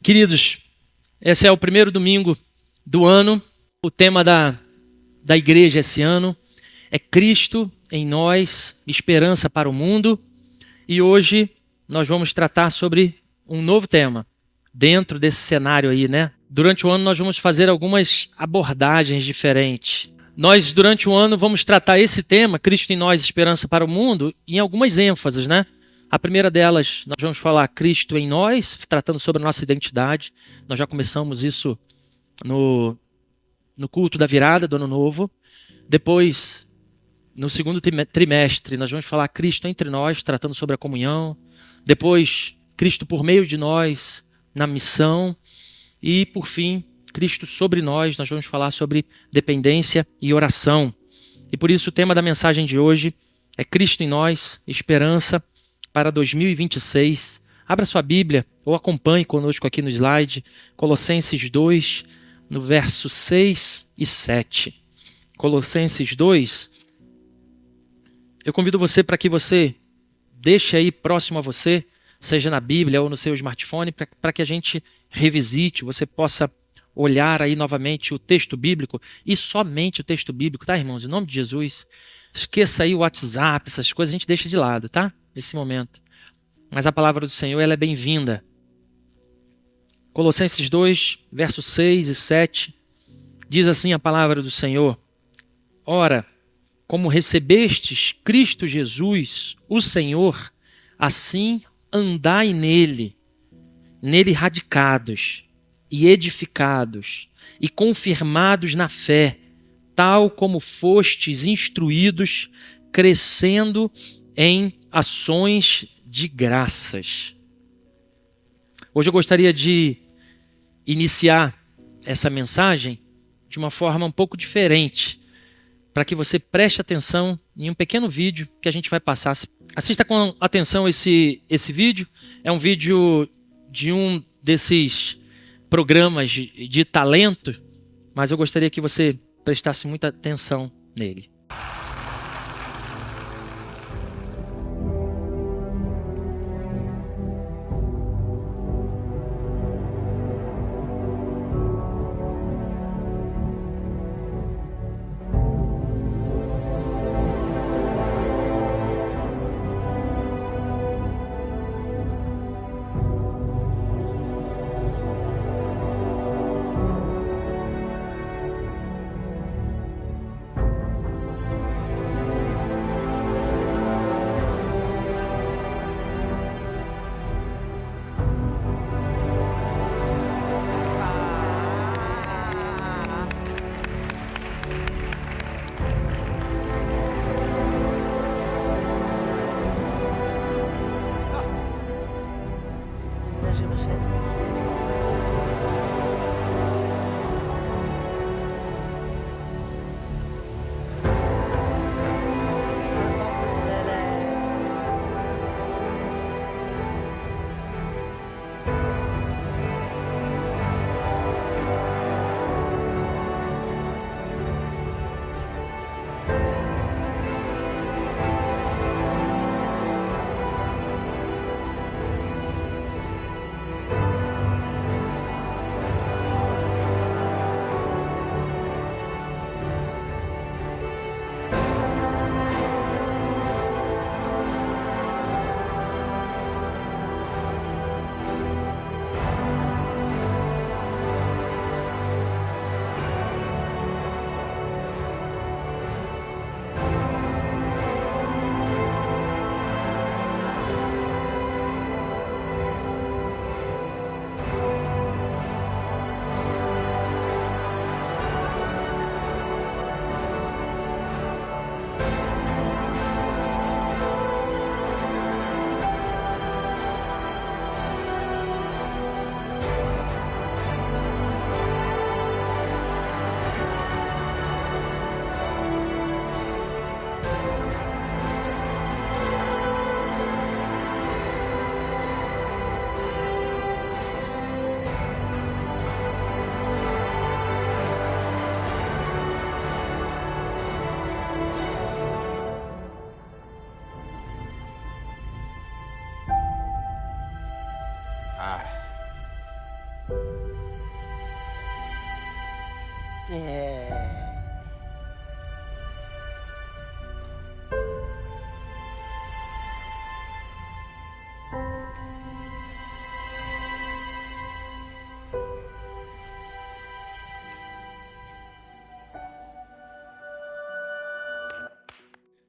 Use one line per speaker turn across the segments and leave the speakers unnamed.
Queridos, esse é o primeiro domingo do ano. O tema da igreja esse ano é Cristo em nós, esperança para o mundo. E hoje nós vamos tratar sobre um novo tema dentro desse cenário aí, né? Durante o ano nós vamos fazer algumas abordagens diferentes. Nós, durante o ano, vamos tratar esse tema, Cristo em nós, esperança para o mundo, em algumas ênfases, né? A primeira delas, nós vamos falar Cristo em nós, tratando sobre a nossa identidade. Nós já começamos isso no culto da virada do Ano Novo. Depois, no segundo trimestre, nós vamos falar Cristo entre nós, tratando sobre a comunhão. Depois, Cristo por meio de nós, na missão. E, por fim, Cristo sobre nós vamos falar sobre dependência e oração. E por isso o tema da mensagem de hoje é Cristo em nós, esperança para 2026. Abra sua Bíblia ou acompanhe conosco aqui no slide, Colossenses 2, no verso 6 e 7. Colossenses 2, eu convido você para que você deixe aí próximo a você, seja na Bíblia ou no seu smartphone, para que a gente revisite, você possa olhar aí novamente o texto bíblico e somente o texto bíblico, tá, irmãos? Em nome de Jesus, esqueça aí o WhatsApp, essas coisas a gente deixa de lado, tá? Nesse momento. Mas a palavra do Senhor, ela é bem-vinda. Colossenses 2, versos 6 e 7, diz assim a palavra do Senhor: Ora, como recebestes Cristo Jesus, o Senhor, assim andai nele radicados e edificados e confirmados na fé, tal como fostes instruídos, crescendo em ações de graças. Hoje eu gostaria de iniciar essa mensagem de uma forma um pouco diferente, para que você preste atenção em um pequeno vídeo que a gente vai passar. Assista com atenção esse vídeo. É um vídeo de um desses programas de talento, mas eu gostaria que você prestasse muita atenção nele.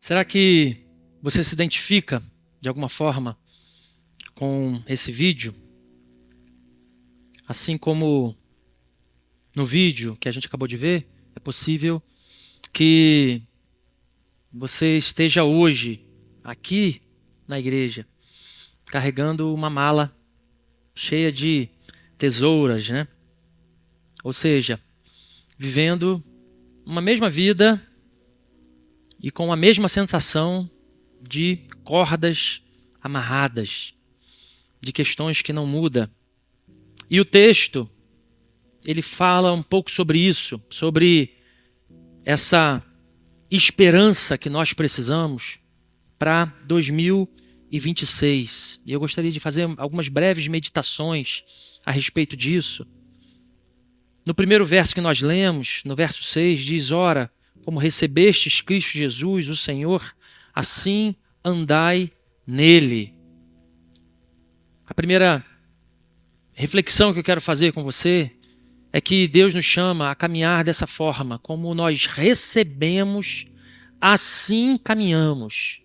Será que você se identifica de alguma forma com esse vídeo? Assim como no vídeo que a gente acabou de ver, é possível que você esteja hoje aqui na igreja carregando uma mala cheia de tesouras, né? Ou seja, vivendo uma mesma vida e com a mesma sensação de cordas amarradas, de questões que não mudam. E o texto, ele fala um pouco sobre isso, sobre essa esperança que nós precisamos para 2026. E eu gostaria de fazer algumas breves meditações a respeito disso. No primeiro verso que nós lemos, no verso 6, diz: ora, como recebestes Cristo Jesus, o Senhor, assim andai nele. A primeira reflexão que eu quero fazer com você é que Deus nos chama a caminhar dessa forma, como nós recebemos, assim caminhamos.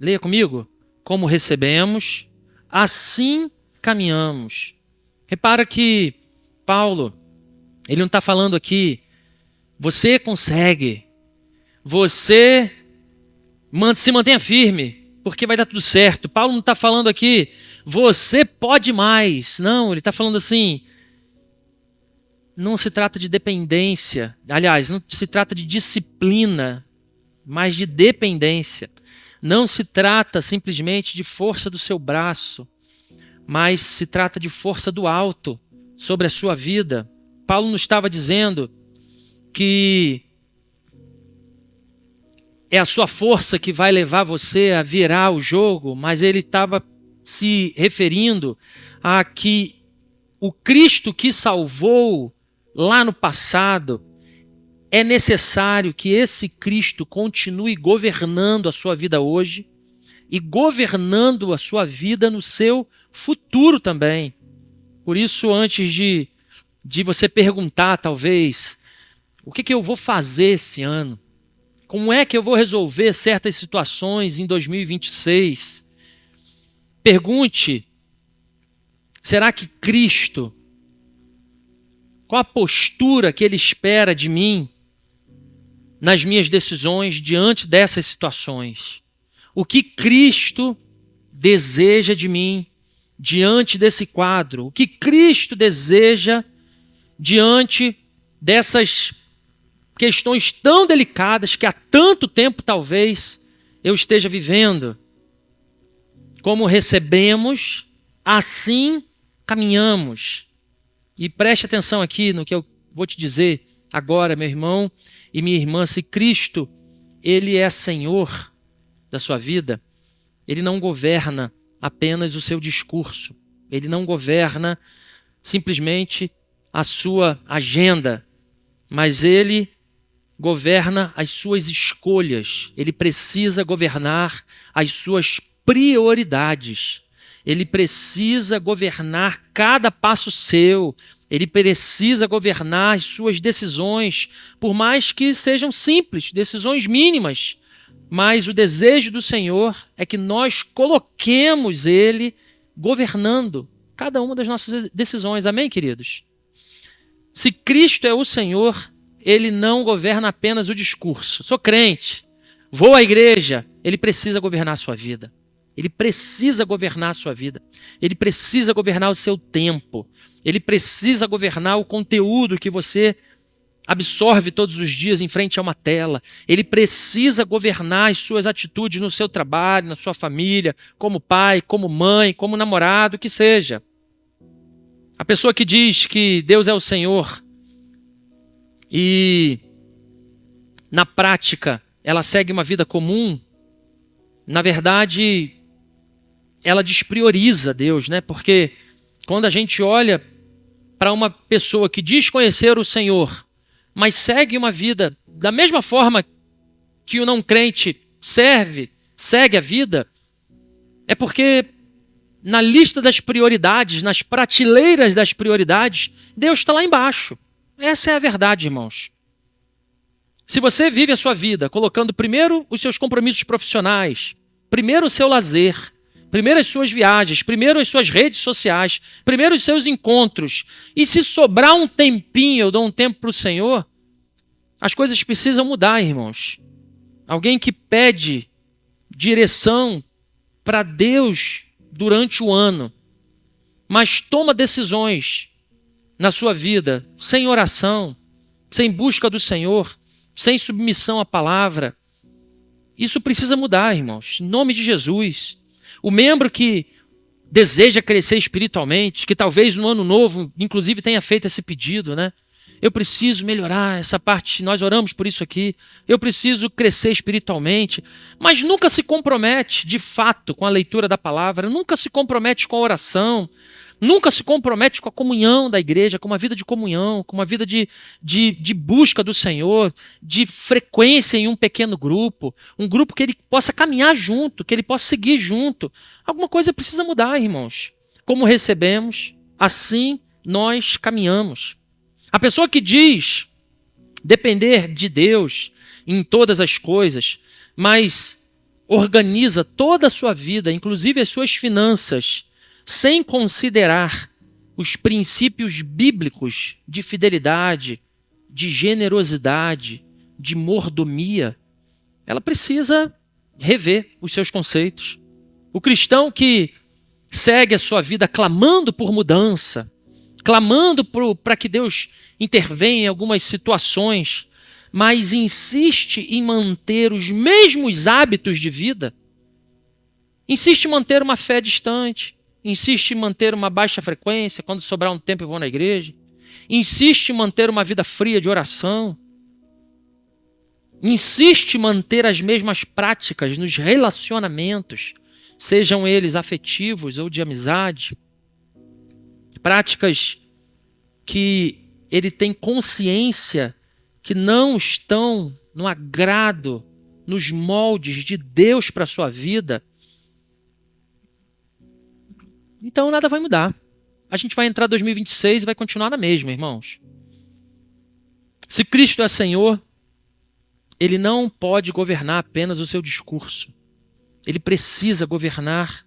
Leia comigo. Como recebemos, assim caminhamos. Repara que Paulo, ele não está falando aqui, você consegue, você se mantenha firme, porque vai dar tudo certo. Paulo não está falando aqui, você pode mais. Não, ele está falando assim, não se trata de dependência. Aliás, não se trata de disciplina, mas de dependência. Não se trata simplesmente de força do seu braço, mas se trata de força do alto sobre a sua vida. Paulo não estava dizendo que é a sua força que vai levar você a virar o jogo, mas ele estava se referindo a que o Cristo que salvou lá no passado, é necessário que esse Cristo continue governando a sua vida hoje e governando a sua vida no seu futuro também. Por isso, antes de você perguntar, talvez, o que eu vou fazer esse ano? Como é que eu vou resolver certas situações em 2026? Pergunte, será que Cristo, qual a postura que Ele espera de mim nas minhas decisões diante dessas situações? O que Cristo deseja de mim diante desse quadro? O que Cristo deseja diante dessas questões tão delicadas que há tanto tempo talvez eu esteja vivendo? Como recebemos, assim caminhamos. E preste atenção aqui no que eu vou te dizer agora, meu irmão e minha irmã. Se Cristo, Ele é Senhor da sua vida, Ele não governa apenas o seu discurso. Ele não governa simplesmente a sua agenda, mas Ele governa as suas escolhas. Ele precisa governar as suas prioridades. Ele precisa governar cada passo seu. Ele precisa governar as suas decisões, por mais que sejam simples, decisões mínimas. Mas o desejo do Senhor é que nós coloquemos Ele governando cada uma das nossas decisões. Amém, queridos? Se Cristo é o Senhor, Ele não governa apenas o discurso. Sou crente, vou à igreja. Ele precisa governar a sua vida. Ele precisa governar a sua vida. Ele precisa governar o seu tempo. Ele precisa governar o conteúdo que você absorve todos os dias em frente a uma tela. Ele precisa governar as suas atitudes no seu trabalho, na sua família, como pai, como mãe, como namorado, que seja. A pessoa que diz que Deus é o Senhor e, na prática, ela segue uma vida comum, na verdade, ela desprioriza Deus, né? Porque quando a gente olha para uma pessoa que diz conhecer o Senhor, mas segue uma vida da mesma forma que o não crente segue a vida, é porque na lista das prioridades, nas prateleiras das prioridades, Deus está lá embaixo. Essa é a verdade, irmãos. Se você vive a sua vida colocando primeiro os seus compromissos profissionais, primeiro o seu lazer, primeiro as suas viagens, primeiro as suas redes sociais, primeiro os seus encontros, e se sobrar um tempinho, eu dou um tempo para o Senhor, as coisas precisam mudar, irmãos. Alguém que pede direção para Deus durante o ano, mas toma decisões na sua vida sem oração, sem busca do Senhor, sem submissão à palavra, isso precisa mudar, irmãos, em nome de Jesus. O membro que deseja crescer espiritualmente, que talvez no ano novo, inclusive, tenha feito esse pedido, né? Eu preciso melhorar essa parte, nós oramos por isso aqui, eu preciso crescer espiritualmente, mas nunca se compromete de fato com a leitura da palavra, nunca se compromete com a oração, nunca se compromete com a comunhão da igreja, com uma vida de comunhão, com uma vida de busca do Senhor, de frequência em um pequeno grupo, um grupo que ele possa caminhar junto, que ele possa seguir junto. Alguma coisa precisa mudar, irmãos. Como recebemos, assim nós caminhamos. A pessoa que diz depender de Deus em todas as coisas, mas organiza toda a sua vida, inclusive as suas finanças, sem considerar os princípios bíblicos de fidelidade, de generosidade, de mordomia, ela precisa rever os seus conceitos. O cristão que segue a sua vida clamando por mudança, clamando para que Deus intervenha em algumas situações, mas insiste em manter os mesmos hábitos de vida, insiste em manter uma fé distante, insiste em manter uma baixa frequência, quando sobrar um tempo eu vou na igreja, insiste em manter uma vida fria de oração, insiste em manter as mesmas práticas nos relacionamentos, sejam eles afetivos ou de amizade, práticas que ele tem consciência que não estão no agrado, nos moldes de Deus para a sua vida, então nada vai mudar. A gente vai entrar em 2026 e vai continuar na mesma, irmãos. Se Cristo é Senhor, Ele não pode governar apenas o seu discurso. Ele precisa governar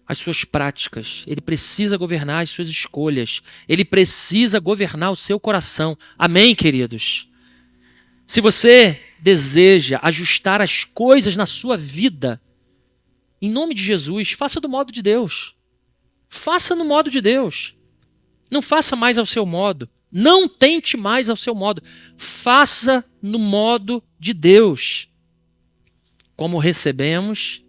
as suas práticas. Ele precisa governar as suas escolhas. Ele precisa governar o seu coração. Amém, queridos? Se você deseja ajustar as coisas na sua vida, em nome de Jesus, faça do modo de Deus. Faça no modo de Deus. Não faça mais ao seu modo. Não tente mais ao seu modo. Faça no modo de Deus. Como recebemos,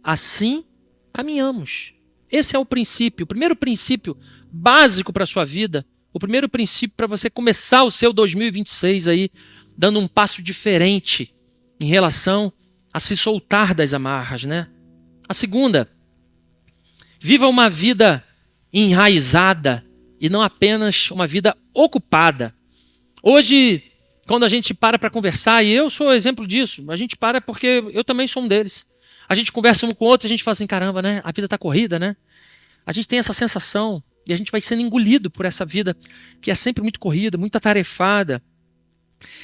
assim caminhamos. Esse é o princípio. O primeiro princípio básico para a sua vida. O primeiro princípio para você começar o seu 2026 aí, dando um passo diferente em relação a se soltar das amarras, né? A segunda, viva uma vida enraizada e não apenas uma vida ocupada. Hoje, quando a gente para conversar, e eu sou exemplo disso, a gente para porque eu também sou um deles. A gente conversa um com o outro e a gente fala assim, caramba, né? A vida está corrida, né? A gente tem essa sensação e a gente vai sendo engolido por essa vida que é sempre muito corrida, muito atarefada.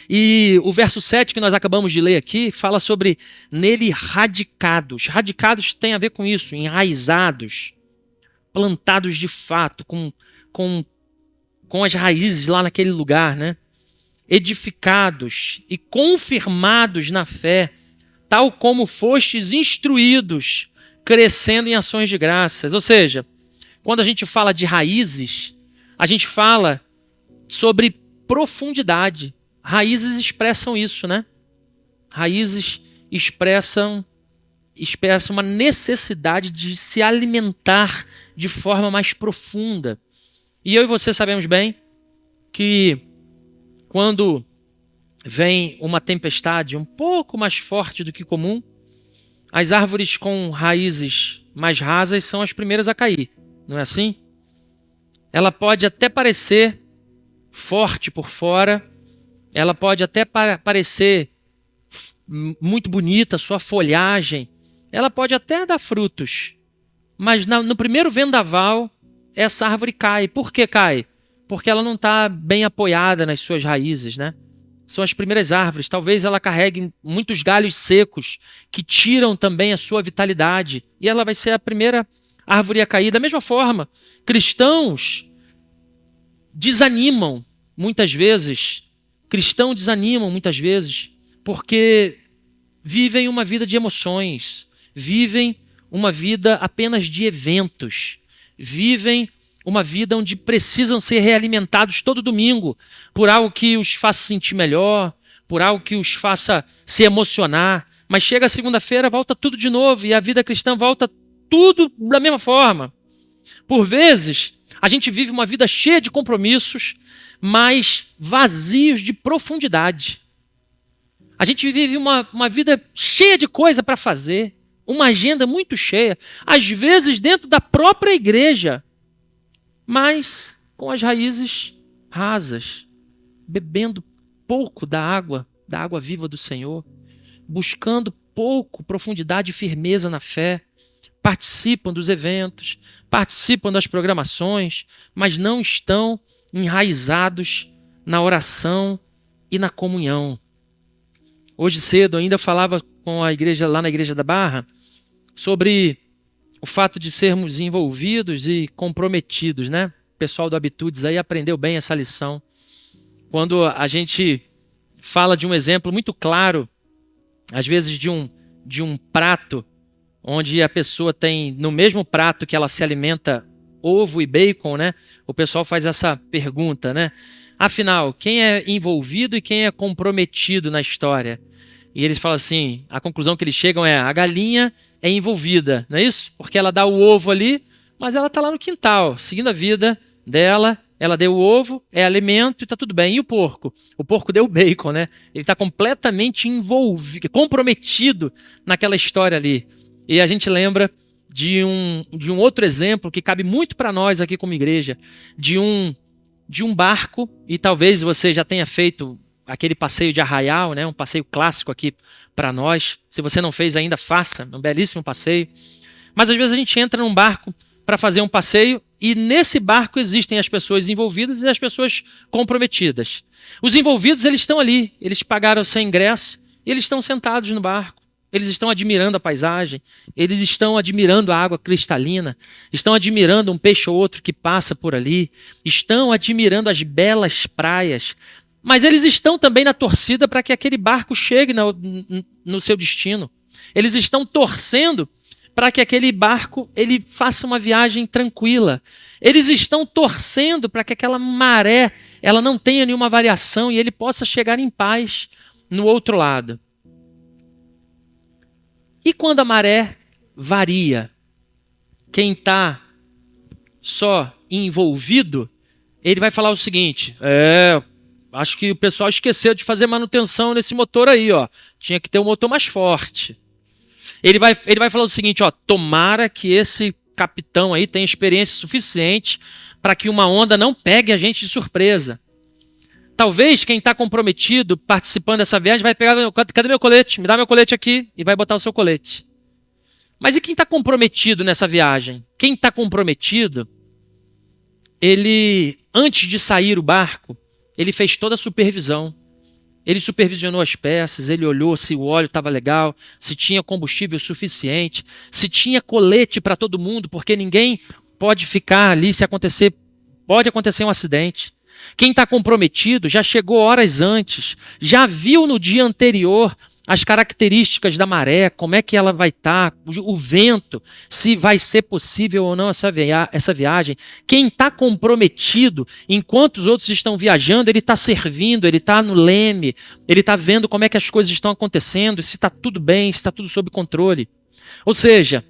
E o verso 7 que nós acabamos de ler aqui fala sobre nele radicados. Radicados tem a ver com isso, enraizados, plantados de fato, com as raízes lá naquele lugar, né? Edificados e confirmados na fé, tal como fostes instruídos, crescendo em ações de graças. Ou seja, quando a gente fala de raízes, a gente fala sobre profundidade. Raízes expressam isso, né? Raízes expressam uma necessidade de se alimentar de forma mais profunda. E eu e você sabemos bem que quando vem uma tempestade um pouco mais forte do que comum, as árvores com raízes mais rasas são as primeiras a cair, não é assim? Ela pode até parecer forte por fora, ela pode até parecer muito bonita, sua folhagem, ela pode até dar frutos, mas no primeiro vendaval, essa árvore cai. Por que cai? Porque ela não está bem apoiada nas suas raízes, né? São as primeiras árvores. Talvez ela carregue muitos galhos secos que tiram também a sua vitalidade. E ela vai ser a primeira árvore a cair. Da mesma forma, cristãos desanimam muitas vezes. Cristãos desanimam muitas vezes porque vivem uma vida de emoções. Vivem uma vida apenas de eventos. Vivem uma vida onde precisam ser realimentados todo domingo por algo que os faça sentir melhor, por algo que os faça se emocionar. Mas chega a segunda-feira, volta tudo de novo e a vida cristã volta tudo da mesma forma. Por vezes, a gente vive uma vida cheia de compromissos, mas vazios de profundidade. A gente vive uma vida cheia de coisa para fazer, uma agenda muito cheia, às vezes dentro da própria igreja, mas com as raízes rasas, bebendo pouco da água viva do Senhor, buscando pouco profundidade e firmeza na fé, participam dos eventos, participam das programações, mas não estão enraizados na oração e na comunhão. Hoje cedo ainda falava com a igreja lá na Igreja da Barra sobre o fato de sermos envolvidos e comprometidos, né? O pessoal do Habitudes aí aprendeu bem essa lição. Quando a gente fala de um exemplo muito claro, às vezes de um prato, onde a pessoa tem, no mesmo prato que ela se alimenta ovo e bacon, né? O pessoal faz essa pergunta, né? Afinal, quem é envolvido e quem é comprometido na história? E eles falam assim, a conclusão que eles chegam é: a galinha é envolvida, não é isso? Porque ela dá o ovo ali, mas ela está lá no quintal, seguindo a vida dela, ela deu o ovo, é alimento e está tudo bem. E o porco? O porco deu o bacon, né? Ele está completamente envolvido, comprometido naquela história ali. E a gente lembra de um outro exemplo que cabe muito para nós aqui como igreja, de um barco, e talvez você já tenha feito aquele passeio de Arraial, né? Um passeio clássico aqui para nós. Se você não fez ainda, faça, um belíssimo passeio. Mas às vezes a gente entra num barco para fazer um passeio e nesse barco existem as pessoas envolvidas e as pessoas comprometidas. Os envolvidos, eles estão ali, eles pagaram o seu ingresso e eles estão sentados no barco. Eles estão admirando a paisagem, eles estão admirando a água cristalina, estão admirando um peixe ou outro que passa por ali, estão admirando as belas praias, mas eles estão também na torcida para que aquele barco chegue no seu destino. Eles estão torcendo para que aquele barco ele faça uma viagem tranquila. Eles estão torcendo para que aquela maré ela não tenha nenhuma variação e ele possa chegar em paz no outro lado. E quando a maré varia, quem está só envolvido, ele vai falar o seguinte: acho que o pessoal esqueceu de fazer manutenção nesse motor aí, ó. Tinha que ter um motor mais forte. Ele vai falar o seguinte, ó: tomara que esse capitão aí tenha experiência suficiente para que uma onda não pegue a gente de surpresa. Talvez quem está comprometido, participando dessa viagem, vai pegar: cadê meu colete? Me dá meu colete aqui, e vai botar o seu colete. Mas e quem está comprometido nessa viagem? Quem está comprometido, ele, antes de sair o barco, ele fez toda a supervisão. Ele supervisionou as peças, ele olhou se o óleo estava legal, se tinha combustível suficiente, se tinha colete para todo mundo, porque ninguém pode ficar ali pode acontecer um acidente. Quem está comprometido já chegou horas antes, já viu no dia anterior as características da maré, como é que ela vai estar, o vento, se vai ser possível ou não essa viagem. Quem está comprometido, enquanto os outros estão viajando, ele está servindo, ele está no leme, ele está vendo como é que as coisas estão acontecendo, se está tudo bem, se está tudo sob controle. Ou seja,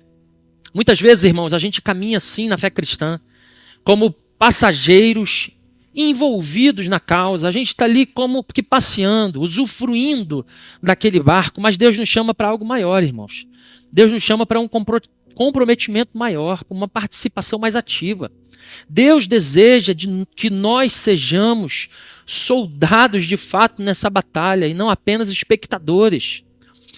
muitas vezes, irmãos, a gente caminha assim na fé cristã, como passageiros envolvidos na causa, a gente está ali como que passeando, usufruindo daquele barco, mas Deus nos chama para algo maior, irmãos. Deus nos chama para um comprometimento maior, por uma participação mais ativa. Deus deseja que nós sejamos soldados de fato nessa batalha e não apenas espectadores.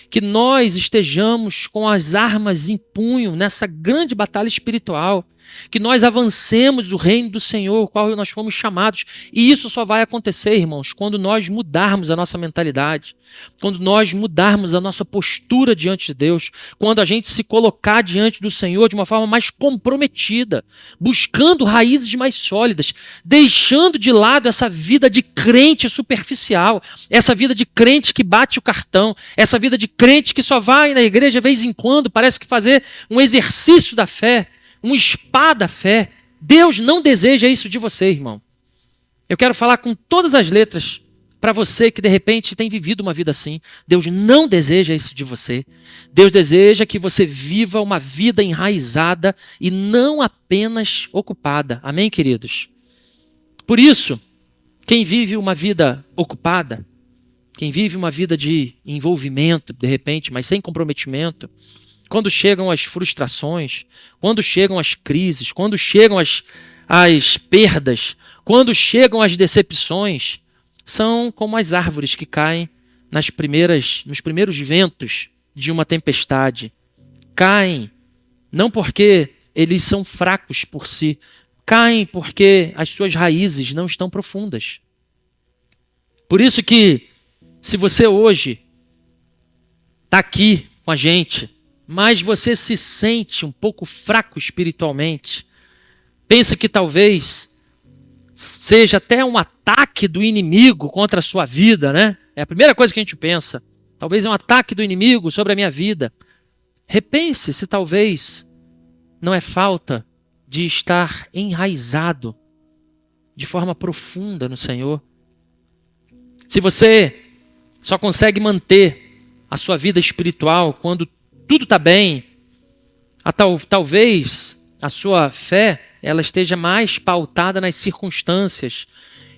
Que nós estejamos com as armas em punho nessa grande batalha espiritual. Que nós avancemos o reino do Senhor, o qual nós fomos chamados. E isso só vai acontecer, irmãos, quando nós mudarmos a nossa mentalidade. Quando nós mudarmos a nossa postura diante de Deus. Quando a gente se colocar diante do Senhor de uma forma mais comprometida. Buscando raízes mais sólidas. Deixando de lado essa vida de crente superficial. Essa vida de crente que bate o cartão. Essa vida de crente que só vai na igreja de vez em quando. Parece que fazer um exercício da fé. Um spa da fé. Deus não deseja isso de você, irmão. Eu quero falar com todas as letras para você que de repente tem vivido uma vida assim. Deus não deseja isso de você. Deus deseja que você viva uma vida enraizada e não apenas ocupada. Amém, queridos? Por isso, quem vive uma vida ocupada, quem vive uma vida de envolvimento, de repente, mas sem comprometimento, quando chegam as frustrações, quando chegam as crises, quando chegam as perdas, quando chegam as decepções, são como as árvores que caem nos primeiros ventos de uma tempestade. Caem, não porque eles são fracos por si, caem porque as suas raízes não estão profundas. Por isso que, se você hoje está aqui com a gente, mas você se sente um pouco fraco espiritualmente, pensa que talvez seja até um ataque do inimigo contra a sua vida, né? É a primeira coisa que a gente pensa. Talvez é um ataque do inimigo sobre a minha vida. Repense se talvez não é falta de estar enraizado de forma profunda no Senhor. Se você só consegue manter a sua vida espiritual quando tudo está bem, talvez a sua fé ela esteja mais pautada nas circunstâncias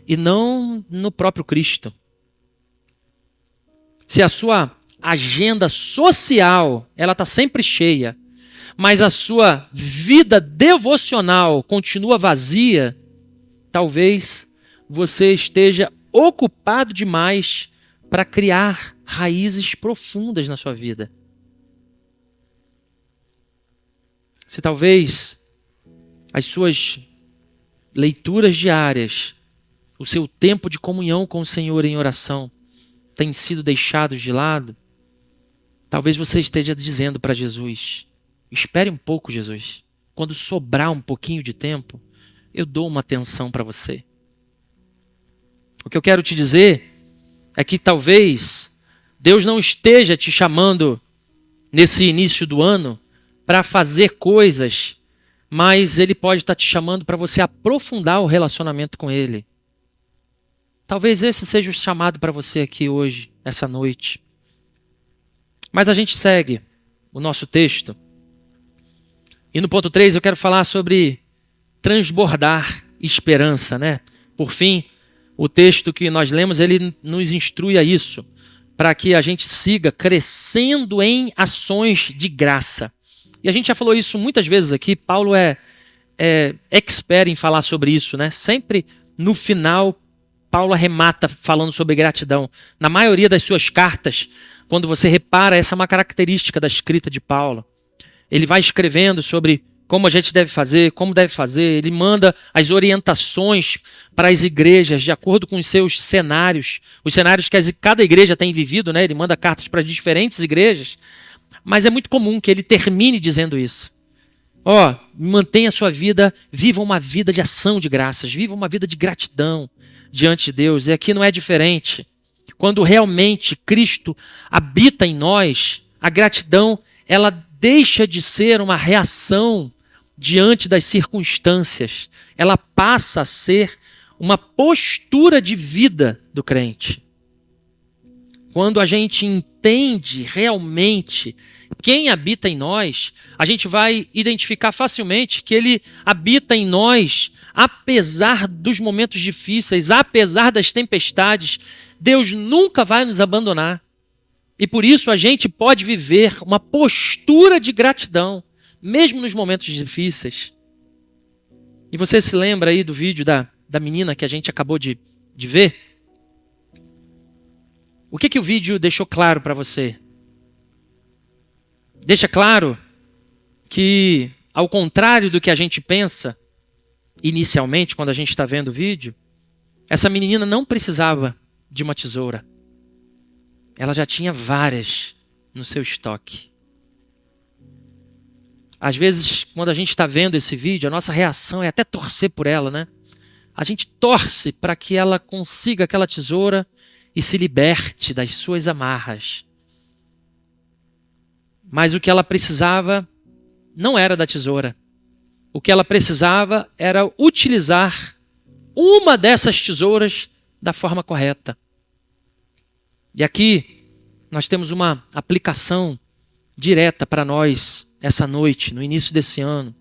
e não no próprio Cristo. Se a sua agenda social ela está sempre cheia, mas a sua vida devocional continua vazia, talvez você esteja ocupado demais para criar raízes profundas na sua vida. Se talvez as suas leituras diárias, o seu tempo de comunhão com o Senhor em oração tem sido deixados de lado, talvez você esteja dizendo para Jesus, espere um pouco, Jesus. Quando sobrar um pouquinho de tempo, eu dou uma atenção para você. O que eu quero te dizer é que talvez Deus não esteja te chamando nesse início do ano para fazer coisas, mas Ele pode estar te chamando para você aprofundar o relacionamento com Ele. Talvez esse seja o chamado para você aqui hoje, essa noite. Mas a gente segue o nosso texto. E no ponto 3 eu quero falar sobre transbordar esperança, né? Por fim, o texto que nós lemos, ele nos instrui a isso, para que a gente siga crescendo em ações de graça. E a gente já falou isso muitas vezes aqui, Paulo é expert em falar sobre isso, né? Sempre no final, Paulo arremata falando sobre gratidão. Na maioria das suas cartas, quando você repara, essa é uma característica da escrita de Paulo. Ele vai escrevendo sobre como a gente deve fazer, como deve fazer. Ele manda as orientações para as igrejas de acordo com os seus cenários. Os cenários que cada igreja tem vivido, né? Ele manda cartas para diferentes igrejas. Mas é muito comum que ele termine dizendo isso. Mantenha a sua vida, viva uma vida de ação de graças, viva uma vida de gratidão diante de Deus. E aqui não é diferente. Quando realmente Cristo habita em nós, a gratidão, ela deixa de ser uma reação diante das circunstâncias. Ela passa a ser uma postura de vida do crente. Quando a gente entende realmente quem habita em nós, a gente vai identificar facilmente que Ele habita em nós, apesar dos momentos difíceis, apesar das tempestades. Deus nunca vai nos abandonar. E por isso a gente pode viver uma postura de gratidão, mesmo nos momentos difíceis. E você se lembra aí do vídeo da menina que a gente acabou de ver? O que o vídeo deixou claro para você? Deixa claro que, ao contrário do que a gente pensa, inicialmente, quando a gente está vendo o vídeo, essa menina não precisava de uma tesoura. Ela já tinha várias no seu estoque. Às vezes, quando a gente está vendo esse vídeo, a nossa reação é até torcer por ela, né? A gente torce para que ela consiga aquela tesoura e se liberte das suas amarras. Mas o que ela precisava não era da tesoura. O que ela precisava era utilizar uma dessas tesouras da forma correta. E aqui nós temos uma aplicação direta para nós essa noite, no início desse ano.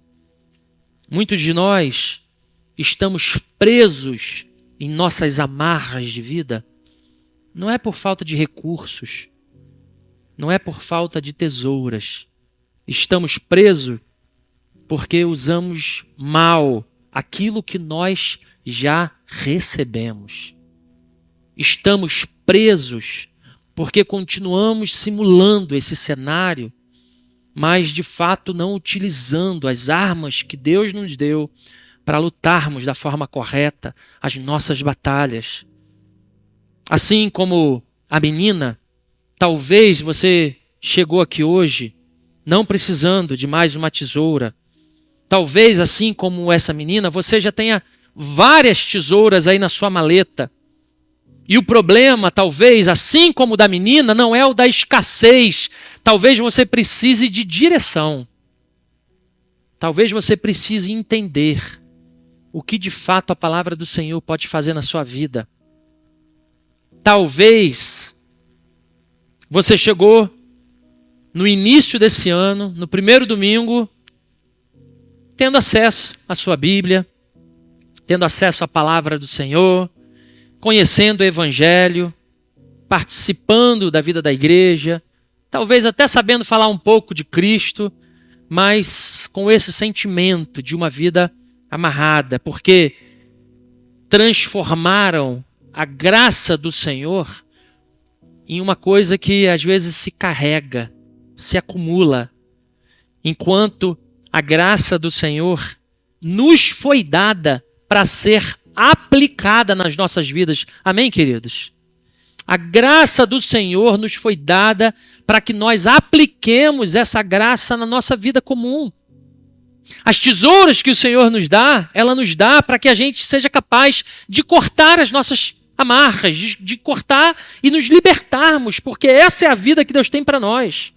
Muitos de nós estamos presos em nossas amarras de vida. Não é por falta de recursos, não é por falta de tesouras. Estamos presos porque usamos mal aquilo que nós já recebemos. Estamos presos porque continuamos simulando esse cenário, mas de fato não utilizando as armas que Deus nos deu para lutarmos da forma correta as nossas batalhas. Assim como a menina, talvez você chegou aqui hoje não precisando de mais uma tesoura. Talvez, assim como essa menina, você já tenha várias tesouras aí na sua maleta. E o problema, talvez, assim como o da menina, não é o da escassez. Talvez você precise de direção. Talvez você precise entender o que de fato a palavra do Senhor pode fazer na sua vida. Talvez você chegou no início desse ano, no primeiro domingo, tendo acesso à sua Bíblia, tendo acesso à palavra do Senhor, conhecendo o Evangelho, participando da vida da igreja, talvez até sabendo falar um pouco de Cristo, mas com esse sentimento de uma vida amarrada, porque transformaram a graça do Senhor em uma coisa que às vezes se carrega, se acumula, enquanto a graça do Senhor nos foi dada para ser aplicada nas nossas vidas. Amém, queridos? A graça do Senhor nos foi dada para que nós apliquemos essa graça na nossa vida comum. As tesouras que o Senhor nos dá, ela nos dá para que a gente seja capaz de cortar as nossas amarras, de cortar e nos libertarmos, porque essa é a vida que Deus tem para nós.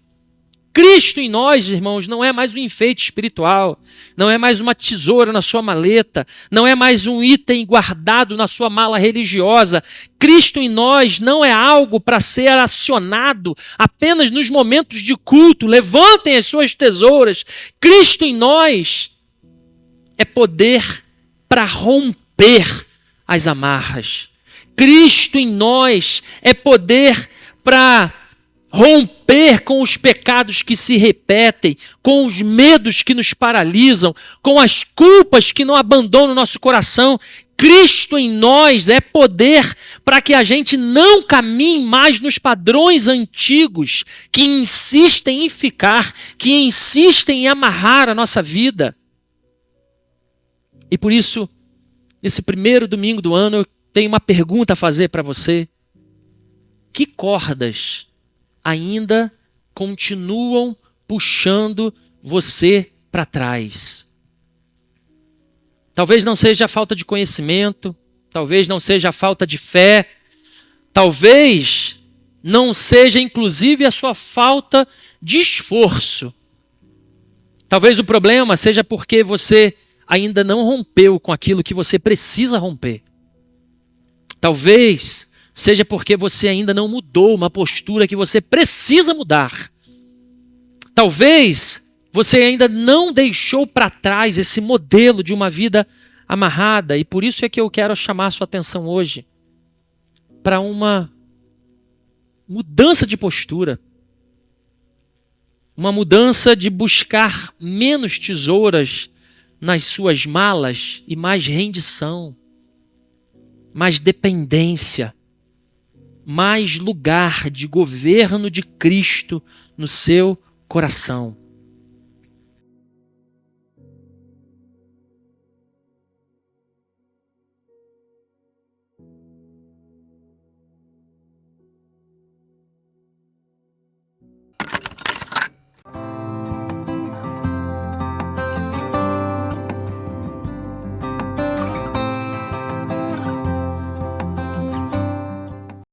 Cristo em nós, irmãos, não é mais um enfeite espiritual, não é mais uma tesoura na sua maleta, não é mais um item guardado na sua mala religiosa. Cristo em nós não é algo para ser acionado apenas nos momentos de culto. Levantem as suas tesouras. Cristo em nós é poder para romper as amarras. Cristo em nós é poder para romper com os pecados que se repetem, com os medos que nos paralisam, com as culpas que não abandonam o nosso coração. Cristo em nós é poder para que a gente não caminhe mais nos padrões antigos que insistem em ficar, que insistem em amarrar a nossa vida. E por isso, nesse primeiro domingo do ano, eu tenho uma pergunta a fazer para você. Que cordas ainda continuam puxando você para trás? Talvez não seja a falta de conhecimento, talvez não seja a falta de fé, talvez não seja inclusive a sua falta de esforço. Talvez o problema seja porque você ainda não rompeu com aquilo que você precisa romper. Talvez seja porque você ainda não mudou uma postura que você precisa mudar. Talvez você ainda não deixou para trás esse modelo de uma vida amarrada. E por isso é que eu quero chamar a sua atenção hoje para uma mudança de postura. Uma mudança de buscar menos tesouras nas suas malas e mais rendição, mais dependência, mais lugar de governo de Cristo no seu coração.